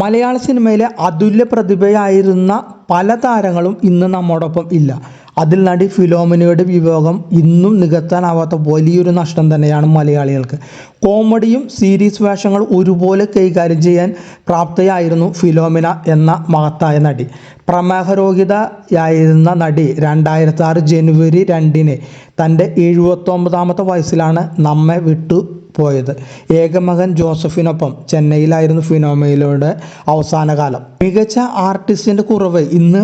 മലയാള സിനിമയിലെ അതുല്യ പ്രതിഭയായിരുന്ന പല താരങ്ങളും ഇന്ന് നമ്മോടൊപ്പം ഇല്ല. അതിൽ നടി ഫിലോമിനയുടെ വിയോഗം ഇന്നും നികത്താനാവാത്ത വലിയൊരു നഷ്ടം തന്നെയാണ് മലയാളികൾക്ക്. കോമഡിയും സീരീസ് വേഷങ്ങൾ ഒരുപോലെ കൈകാര്യം ചെയ്യാൻ പ്രാപ്തയായിരുന്നു ഫിലോമിന എന്ന മഹത്തായ നടി. പ്രമേഹരോഗിതയായിരുന്ന നടി 2006 ജനുവരി 2 തൻ്റെ 79ാമത്തെ വയസ്സിലാണ് നമ്മെ വിട്ടു പോയത്. ഏകമകൻ ജോസഫിനൊപ്പം ചെന്നൈയിലായിരുന്നു ഫിലോമിനയുടെ അവസാന കാലം. മികച്ച ആർട്ടിസ്റ്റിൻ്റെ കുറവ് ഇന്ന്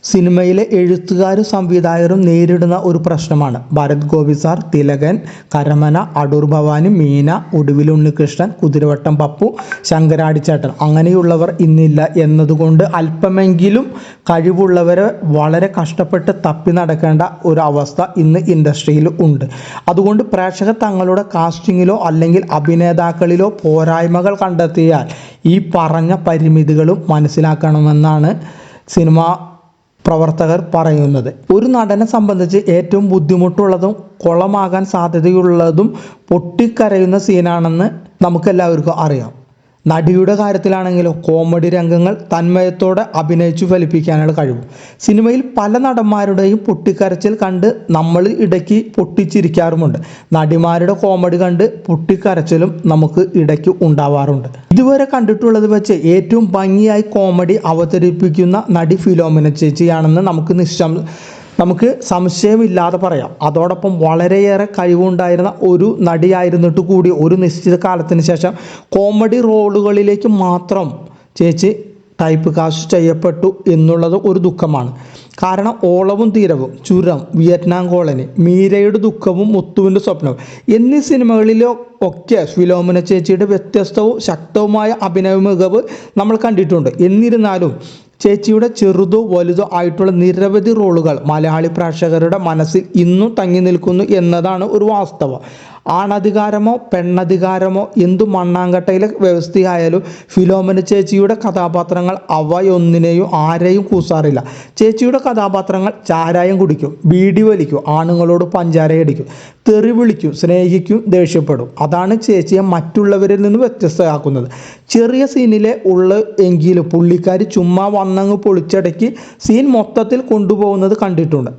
സിനിമയിലെ എഴുത്തുകാരും സംവിധായകരും നേരിടുന്ന ഒരു പ്രശ്നമാണ്. ഭരത് ഗോപി സാർ, തിലകൻ, കരമന, അടൂർ ഭവാനി, മീന, ഒടുവിൽ ഉണ്ണികൃഷ്ണൻ, കുതിരവട്ടം പപ്പു, ശങ്കരാടിച്ചേട്ടൻ അങ്ങനെയുള്ളവർ ഇന്നില്ല എന്നതുകൊണ്ട് അല്പമെങ്കിലും കഴിവുള്ളവരെ വളരെ കഷ്ടപ്പെട്ട് തപ്പി നടക്കേണ്ട ഒരു അവസ്ഥ ഇന്ന് ഇൻഡസ്ട്രിയിൽ ഉണ്ട്. അതുകൊണ്ട് പ്രേക്ഷകർ തങ്ങളുടെ കാസ്റ്റിങ്ങിലോ അല്ലെങ്കിൽ അഭിനേതാക്കളിലോ പോരായ്മകൾ കണ്ടെത്തിയാൽ ഈ പറഞ്ഞ പരിമിതികളും മനസ്സിലാക്കണമെന്നാണ് സിനിമ പ്രവർത്തകർ പറയുന്നത്. ഒരു നടനെ സംബന്ധിച്ച് ഏറ്റവും ബുദ്ധിമുട്ടുള്ളതും കുളമാകാൻ സാധ്യതയുള്ളതും പൊട്ടിക്കരയുന്ന സീനാണെന്ന് നമുക്കെല്ലാവർക്കും അറിയാം. നടിയുടെ കാര്യത്തിലാണെങ്കിലോ കോമഡി രംഗങ്ങൾ തന്മയത്തോടെ അഭിനയിച്ചു ഫലിപ്പിക്കാനുള്ള കഴിവ്. സിനിമയിൽ പല നടന്മാരുടെയും പൊട്ടിക്കരച്ചിൽ കണ്ട് നമ്മൾ ഇടയ്ക്ക് പൊട്ടിച്ചിരിക്കാറുമുണ്ട്. നടിമാരുടെ കോമഡി കണ്ട് പൊട്ടിക്കരച്ചിലും നമുക്ക് ഇടയ്ക്ക് ഉണ്ടാവാറുണ്ട്. ഇതുവരെ കണ്ടിട്ടുള്ളത് വെച്ച് ഏറ്റവും ഭംഗിയായി കോമഡി അവതരിപ്പിക്കുന്ന നടി ഫിലോമിന ചേച്ചിയാണെന്ന് നമുക്ക് സംശയമില്ലാതെ പറയാം. അതോടൊപ്പം വളരെയേറെ കഴിവുണ്ടായിരുന്ന ഒരു നടിയായിരുന്നിട്ട് കൂടി ഒരു നിശ്ചിത കാലത്തിന് ശേഷം കോമഡി റോളുകളിലേക്ക് മാത്രം ചേച്ചി ടൈപ്പ് കാസ്റ്റ് ചെയ്യപ്പെട്ടു എന്നുള്ളത് ഒരു ദുഃഖമാണ്. കാരണം ഓളവും തീരവും, ചുരം, വിയറ്റ്നാം കോളനി, മീരയുടെ ദുഃഖവും, മുത്തുവിൻ്റെ സ്വപ്നവും എന്നീ സിനിമകളിലോ ഒക്കെ ഫിലോമിന ചേച്ചിയുടെ വ്യത്യസ്തവും ശക്തവുമായ അഭിനയ മികവ് നമ്മൾ കണ്ടിട്ടുണ്ട്. എന്നിരുന്നാലും ചേച്ചിയുടെ ചെറുതോ വലുതോ ആയിട്ടുള്ള നിരവധി റോളുകൾ മലയാളി പ്രേക്ഷകരുടെ മനസ്സിൽ ഇന്നും തങ്ങി നിൽക്കുന്നു എന്നതാണ് ഒരു വാസ്തവം. ആണധികാരമോ പെണ്ണധികാരമോ എന്തു മണ്ണാങ്കട്ടയിലെ വ്യവസ്ഥയായാലും ഫിലോമിന ചേച്ചിയുടെ കഥാപാത്രങ്ങൾ അവയൊന്നിനെയും ആരെയും കൂസാറില്ല. ചേച്ചിയുടെ കഥാപാത്രങ്ങൾ ചാരായം കുടിക്കും, ബീഡി വലിക്കും, ആണുങ്ങളോട് പഞ്ചാരയടിക്കും, തെറി വിളിക്കും, സ്നേഹിക്കും, ദേഷ്യപ്പെടും. അതാണ് ചേച്ചിയെ മറ്റുള്ളവരിൽ നിന്ന് വ്യത്യസ്തമാക്കുന്നത്. ചെറിയ സീനിലെ എങ്കിലും പുള്ളിക്കാരി ചുമ്മാ വന്നങ്ങ് പൊളിച്ചടക്കി സീൻ മൊത്തത്തിൽ കൊണ്ടുപോകുന്നത് കണ്ടിട്ടുണ്ട്.